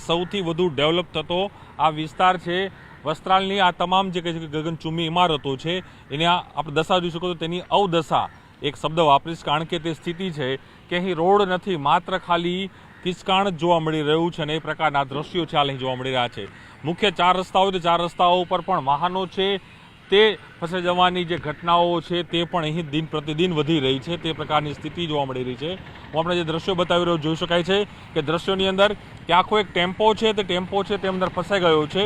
સૌથી વધુ ડેવલપ થતો આ વિસ્તાર છે વસ્ત્રાલની। આ તમામ જે ગગનચુંબી ઇમારતો છે એને આપણે દશા જોઈ શકો તો તેની અવદશા એક શબ્દ વાપરીશ, કારણ કે તે સ્થિતિ છે કે અહીં રોડ નથી, માત્ર ખાલી કિચકાણ જ જોવા મળી રહ્યું છે અને એ પ્રકારના દ્રશ્યો છે અહીં જોવા મળી રહ્યા છે। મુખ્ય 4 રસ્તાઓ છે, 4 રસ્તાઓ ઉપર પણ વાહનો છે તે ફસાઈ જવાની જે ઘટનાઓ છે તે પણ અહીં દિન પ્રતિદિન વધી રહી છે, તે પ્રકારની સ્થિતિ જોવા મળી રહી છે। હું આપણે જે દ્રશ્યો બતાવી રહ્યો જોઈ શકાય છે કે દ્રશ્યોની અંદર કે આખો એક ટેમ્પો છે તે અંદર ફસાઈ ગયો છે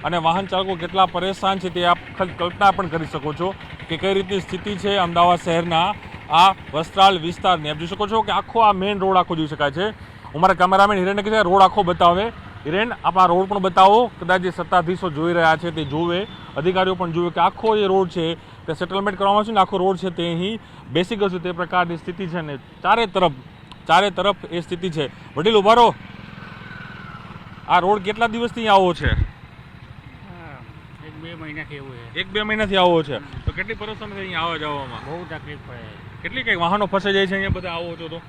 અને વાહન ચાલકો કેટલા પરેશાન છે તે આપ કલ્પના પણ કરી શકો છો કે કઈ રીતની સ્થિતિ છે અમદાવાદ શહેરના આ વસ્ત્રાલ વિસ્તારની। આપ જોઈ શકો છો કે આખો આ મેઇન રોડ આખો જોઈ શકાય છે। અમારા કેમેરામેન હિરેનને કહે છે રોડ આખો બતાવે। હિરેન, આપ આ રોડ પણ બતાવો, કદાચ જે સત્તાધીશો જોઈ રહ્યા છે તે જોવે, અધિકારીઓ પણ જોવે કે આખો જે રોડ છે તે સેટલમેન્ટ કરવામાં છે ને આખો રોડ છે તે અહીં બેસી ગયો છે, તે પ્રકારની સ્થિતિ છે ને ચારે તરફ એ સ્થિતિ છે। વડીલ ઉભા રહો, આ રોડ કેટલા દિવસથી આવો છે? 1-2 મહિનાથી આવો છે તો કેટલી પરેશાની અહીંયા આવવા જવામાં? બહુ તકલીફ પડે। કેટલી કઈ વાહનો ફસાઈ જાય છે અહીંયા બધા આવો છો તો?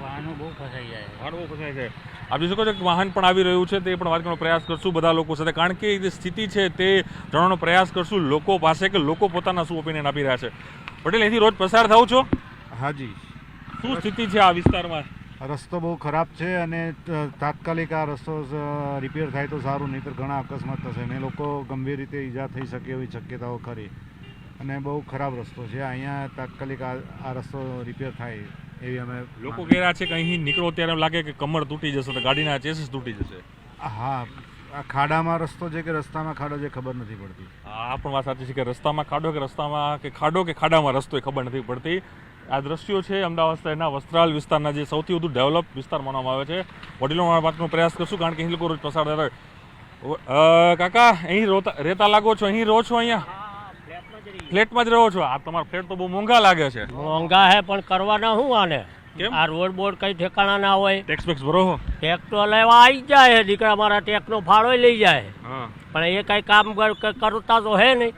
વાહનો બહુ ફસાઈ જાય। આપ જોઈ શકો છો કે વાહન પણ આવી રહ્યું છે, તે પણ વાત કરવાનો પ્રયાસ કરશું બધા લોકો સાથે, કારણ કે જે સ્થિતિ છે તે જાણવાનો પ્રયાસ કરશું લોકો પાસે કે લોકો પોતાના શું ઓપિનિયન આપી રહ્યા છે। પટેલ, અહીંથી રોજ પસાર થાવ છો? હાજી। શું સ્થિતિ છે આ વિસ્તારમાં? રસ્તો બહુ ખરાબ છે અને તાત્કાલિક આ રસ્તો રિપેર થાય તો સારું, નહીંતર ઘણા અકસ્માત થશે અને લોકો ગંભીર રીતે ઈજા થઈ શકે એવી શક્યતાઓ ખરી અને બહુ ખરાબ રસ્તો છે। અહીંયા તાત્કાલિક આ રસ્તો રિપેર થાય એવી અમે લોકો કહી રહ્યા છે કે અહીં નીકળો ત્યારે લાગે કે કમર તૂટી જશે, તો ગાડીના ચેસીસ તૂટી જશે। હા, આ ખાડામાં રસ્તો છે કે રસ્તામાં ખાડો છે ખબર નથી પડતી। આ પણ વાત સાચી છે કે રસ્તામાં ખાડો કે રસ્તામાં કે ખાડો કે ખાડામાં રસ્તો એ ખબર નથી પડતી। આ દ્રશ્યો છે અમદાવાદ શહેરના વસ્ત્રાલ વિસ્તારના જે સૌથી વધુ ડેવલપ વિસ્તાર માનવામાં આવે છે। વડીલો વાતનો પ્રયાસ કરશું કારણ કે અહીં લોકો રોજ પસાર થતા હોય। કાકા, અહીં રહેતા લાગો છો? અહીં રહો છો? અહીંયા ફ્લેટમાં જ રહો છો? આ તમારા ફ્લેટ તો બહુ મોંઘા લાગે છે। મોંઘા હે પણ કરવાના શું આને? આ રોડ બોર્ડ કઈ ઠેકાણા ના હોય। ટેક્સ ભરો? ટેક્સ તો લેવા આવી જાય દીકરા મારા, ટેક્સ નો ફાળો લઈ જાય પણ એ કઈ કામ કરતા તો હે નહીં।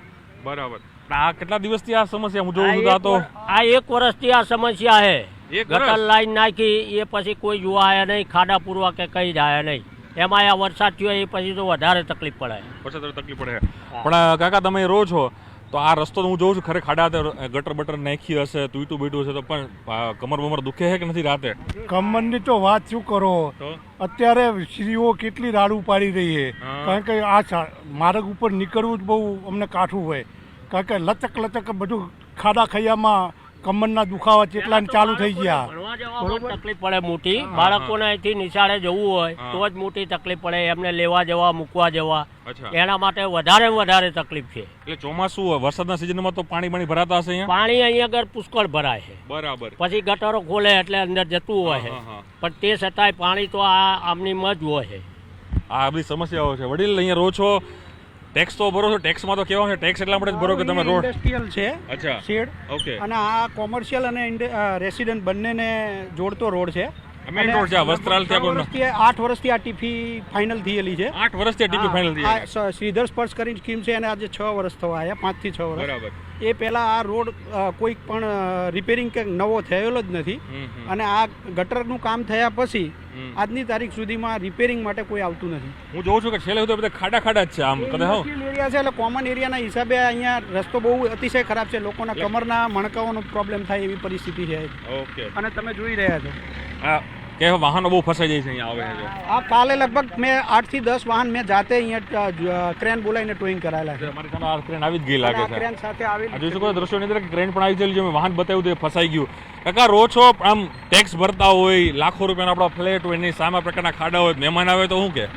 બરાબર। આ કેટલા દિવસથી આ સમસ્યા હું જોઉં છું? તો આ 1 વર્ષથી આ સમસ્યા હે। ગટર લાઈન નાખી એ પછી કોઈ જોવા આવ્યા નહીં, ખાડા પૂરવા કે કઈ જાય નહીં, એમાં આ વરસાદ થયો એ પછી તો વધારે તકલીફ પડે। પણ કાકા, તમે રહો છો તો આ રસ્તો હું જોઉં છું ખરે ખાડા ગટર બટર નાખી હશે, તૂટું બીટું હશે, તો પણ કમર બમર દુખે છે કે નથી રાતે? કમરની તો વાત શું કરો, અત્યારે સ્ત્રીઓ કેટલી રાડું પાડી રહી છે, કારણ કે આ માર્ગ ઉપર નીકળવું જ બહુ અમને કાઠું હોય, કારણ કે લચક બધું ખાડા ખૈયામાં કમરના દુખાવા કેટલા ચાલુ થઈ ગયા। તકલીફ પડે મોટી, બાળકોને અહીંથી નિશાળે જવું હોય તો જ મોટી તકલીફ પડે, એમને લેવા જવા મૂકવા જવા, એના માટે વધારે તકલીફ છે। એટલે ચોમાસું વરસાદના સિઝનમાં તો પાણી ભરાતા હશે અહીંયા? પાણી અહીંયા આગળ પુષ્કળ ભરાય છે। બરાબર। પછી ગટરો ખોલે એટલે અંદર જતું હોય છે, પણ તે છતાંય પાણી તો આ આમની જ હોય છે। આ બધી સમસ્યાઓ છે। વડીલ, અહીંયા રહો છો, ટેક્સ તો ભરો છો? ટેક્સમાં તો કેવા છે ટેક્સ એટલા માટે જ ભરો કે તમે રોડ ઇન્ડસ્ટ્રીયલ છે, અચ્છા, શેડ, ઓકે, અને આ કોમર્શિયલ અને રેસિડન્ટ બંનેને જોડતો રોડ છે। મેઇન રોડ છે વસ્ત્રાલ થી 8 વર્ષથી આ ટીપી ફાઇનલ થયેલી છે। 8 વર્ષથી ટીપી ફાઇનલ થઈ છે। શ્રીધર સ્પર્શ કરીને સ્કીમ છે અને આજે 6 વર્ષ થવા આવ્યા, 5 થી 6 વર્ષ। બરાબર। એ પહેલા આ રોડ કોઈ પણ રિપેરિંગ કે નવો થયેલો જ નથી અને આ ગટરનું કામ થયા પછી આજની તારીખ સુધીમાં રિપેરિંગ માટે કોઈ આવતું નથી। હું જોઉં છું કે છેલ્લે બધા ખાડા જ છે, આમ કદાચ એરિયા છે એટલે કોમન એરિયાના હિસાબે અહીંયા રસ્તો બહુ અતિશય ખરાબ છે, લોકોના કમરના મણકાઓનો પ્રોબ્લેમ થાય એવી પરિસ્થિતિ છે। ઓકે, અને તમે જોઈ રહ્યા છો હા કે વાહનો બહુ ફસાઈ જાય છે અહીંયા આવે છે। આ કાલે લગભગ મેં 8 થી 10 વાહન મેં જાતે અહીંયા ક્રેન બોલાવીને ટોઈંગ કરાયેલા છે। અમારી સામે આ ક્રેન આવી જ ગઈ લાગે છે। ક્રેન સાથે આવી જોઈ શકો દ્રશ્યોની અંદર ક્રેન પણ આવી ગયેલી છે, વાહન બતાવ્યું તે ફસાઈ ગયું। કાકા, રો છો આમ ટેક્સ ભરતા હોય, લાખો રૂપિયાનો આપણો ફ્લેટ હોય, એની સામે પ્રકારના ખાડા હોય, મહેમાન આવે તો શું કે?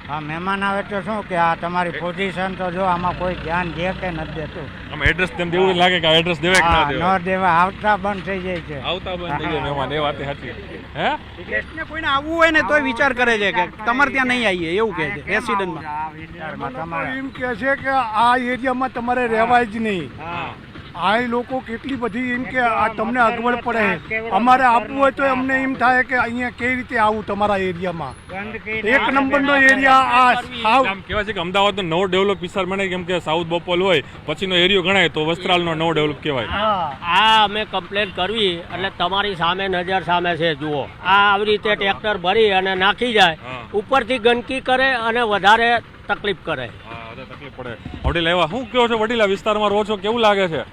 હા, મહેમાન આવે તો શું કે આ તમારી પોઝિશન તો જો આમાં કોઈ ધ્યાન દે કે નથી દેતું। આમ એડ્રેસ તેમ દેવું લાગે કે એડ્રેસ દેવે કે ના દેવે? ન દેવા, આવતા બંધ થઈ જાય છે। આવતા બંધ થઈ જાય મહેમાન, એ વાત સાચી। હે, ગેસ્ટને કોઈને આવવું હોય ને તોય વિચાર કરે છે કે તમારે ત્યાં નહીં આવીએ એવું કહે છે રેસિડન્ટમાં। આ વિસ્તારમાં તમારે એમ કહે છે કે આ એરિયામાં તમારે રહેવાય જ નહીં, આ લોકો કેટલી બધી એમ કે આ તમને અગવડ પડે, અમારે આપવું હોય તો અમને એમ થાય કે અહીંયા કેવી રીતે આવું તમારા એરિયામાં. એક નંબરનો એરિયા આ સાવ આમ કહેવાય છે કે અમદાવાદનો નવો ડેવલપ વિસ્તાર બને, કેમ કે સાઉથ બોપલ હોય પછીનો એરિયો ગણાય તો વસ્ત્રાલનો નવો ડેવલપ કહેવાય. આ અમે કમ્પ્લેન કરવી એટલે તમારી સામે નજર સામે છે. જુઓ, આ આવી રીતે ટ્રેક્ટર ભરી અને નાખી જાય, ઉપરથી ગંદકી કરે અને વધારે તકલીફ કરે. તકલીફ પડે. વડીલ એવા શું કહો છો? વડીલા વિસ્તારમાં રહો છો, કેવું લાગે છે?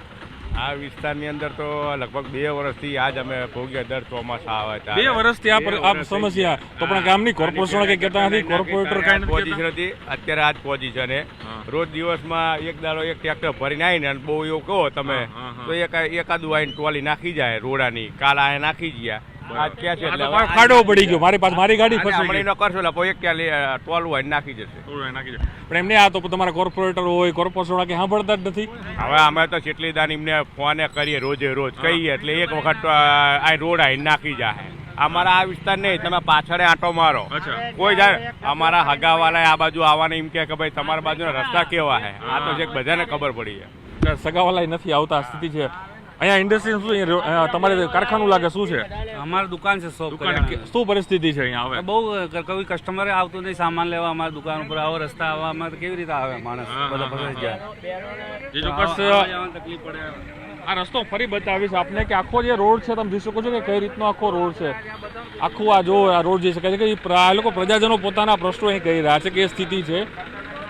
આ વિસ્તારની અંદર તો લગભગ 2 વર્ષથી આજ અમે ભોગીએ. દર ચોમાસા આવે 2 વર્ષથી આ સમસ્યા તો પણ ગામની કોર્પોરેશન કે કહેતા નથી, કોર્પોરેટર કાંઈ પોઝિશન હતી, અત્યારે આજ પોઝિશન રોજ દિવસમાં એક દાડો એક ટ્રેક્ટર ભરીને આવીને અને બહુ એવું કહો તમે તો એકાદું આવીને ટોલી નાખી જાય રોડાની. કાલ આ નાખી ગયા, આજ ક્યાં છે એટલે ખાડો પડી ગયો, મારી પાસે મારી ગાડી ફસાઈ ગઈ. હમણાં કરશો એટલે એક ક્યાં ટોલ હોય નાખી જશે. પણ એમને આ તો તમારા કોર્પોરેટર હોય, કોર્પોરેશન કે સાંભળતા જ નથી. હવે અમે તો કેટલી દાન એમને ફોને કરીએ, રોજે રોજ કહીએ એટલે એક વખત આ રોડ આવીને નાખી જાય. અમારા આ વિસ્તાર નહીં, તમે પાછળ આંટો મારો, કોઈ જાય અમારા હગાવાલા આ બાજુ આવવાને એમ કે ભાઈ તમારા બાજુના રસ્તા કેવા છે. આ તો છે બધાને ખબર પડી છે. સગાવાલા નથી આવતા સ્થિતિ છે. અહીંયા ઇન્ડસ્ટ્રી શું તમારે કારખાનું લાગે શું છે? અમારી દુકાન છે શોપ. શું પરિસ્થિતિ છે અહીંયા? હવે બહુ કોઈ કસ્ટમર આવતું નહીં સામાન લેવા અમારી દુકાન ઉપર. આવો રસ્તા આવવામાં કેવી રીતે આવે માણસ? બધા ફસાઈ જાય, તકલીફ પડે. આ રસ્તો ફરી બતાવીશ આપને કે આખો જે રોડ છે તમે જોઈ શકો છો કે કઈ રીતનો આખો રોડ છે. આખું આ જો આ રોડ જોઈ શકાય છે કે આ લોકો પ્રજાજનો પોતાના પ્રશ્નો અહીં કહી રહ્યા છે કે એ સ્થિતિ છે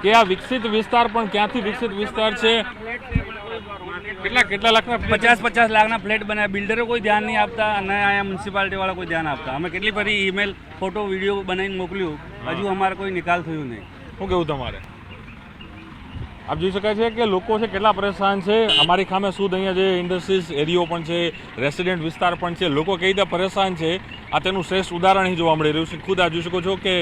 કે આ વિકસિત વિસ્તાર પણ ક્યાંથી વિકસિત વિસ્તાર છે. કેટલા લાખના 50 લાખના ફ્લેટ બનાવ્યા. બિલ્ડરો કોઈ ધ્યાન નહીં આપતા અને અહીંયા મ્યુનિસિપાલિટી વાળા કોઈ ધ્યાન આપતા. અમે કેટલી બધી ઈમેલ, ફોટો, વિડીયો બનાવીને મોકલ્યું, હજુ અમારે કોઈ નિકાલ થયું નહીં. શું કેવું તમારે? આપ જોઈ શકાય છે કે લોકો છે કેટલા પરેશાન છે. અમારી સામે શું અહીંયા જે ઇન્ડસ્ટ્રીઝ એરિયો પણ છે, રેસિડેન્ટ વિસ્તાર પણ છે, લોકો કઈ રીતે પરેશાન છે આ તેનું શ્રેષ્ઠ ઉદાહરણ અહીં જોવા મળી રહ્યું છે. ખુદ આ જોઈ શકો છો કે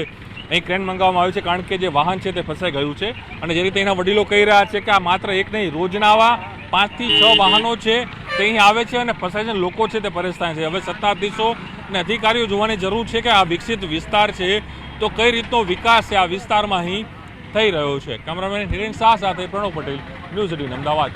અહીં ક્રેન મંગાવવામાં આવ્યું છે કારણ કે જે વાહન છે તે ફસાઈ ગયું છે. અને જે રીતે એના વડીલો કહી રહ્યા છે કે આ માત્ર એક નહીં, રોજના આવા 5 થી 6 વાહનો છે તે અહીં આવે છે અને ફસાય છે. લોકો છે તે પરેશાન છે. હવે સત્તાધીશો અને અધિકારીઓ જોવાની જરૂર છે કે આ વિકસિત વિસ્તાર છે તો કઈ રીતનો વિકાસ છે આ વિસ્તારમાં અહીં થઈ રહ્યો છે. કેમેરામેન હિરેન શાહ સાથે પ્રણવ પટેલ, ન્યૂઝ 18 અમદાવાદ.